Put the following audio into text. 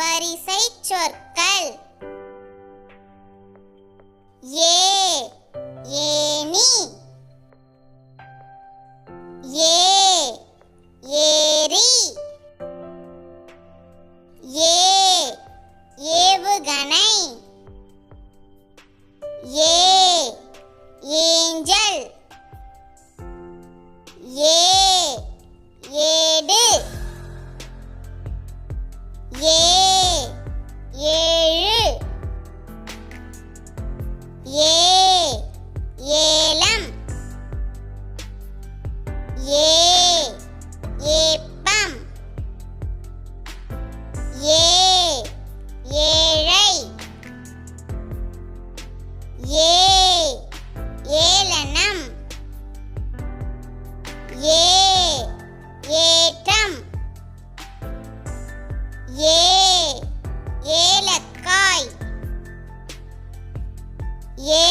வரிசை சொற்கள். ஏ ஏனி, ஏ ஏரி, ஏ ஏவுகணை, ஏ ஏஞ்சல், ஏ ஏடு, ஏ ஏழு, ஏ ஏலம், ஏ ஏப்பம், ஏ ஏழை, ஏ ஏளனம், ஏ ஏற்றம், ஏ ஏலக்காய், ஏ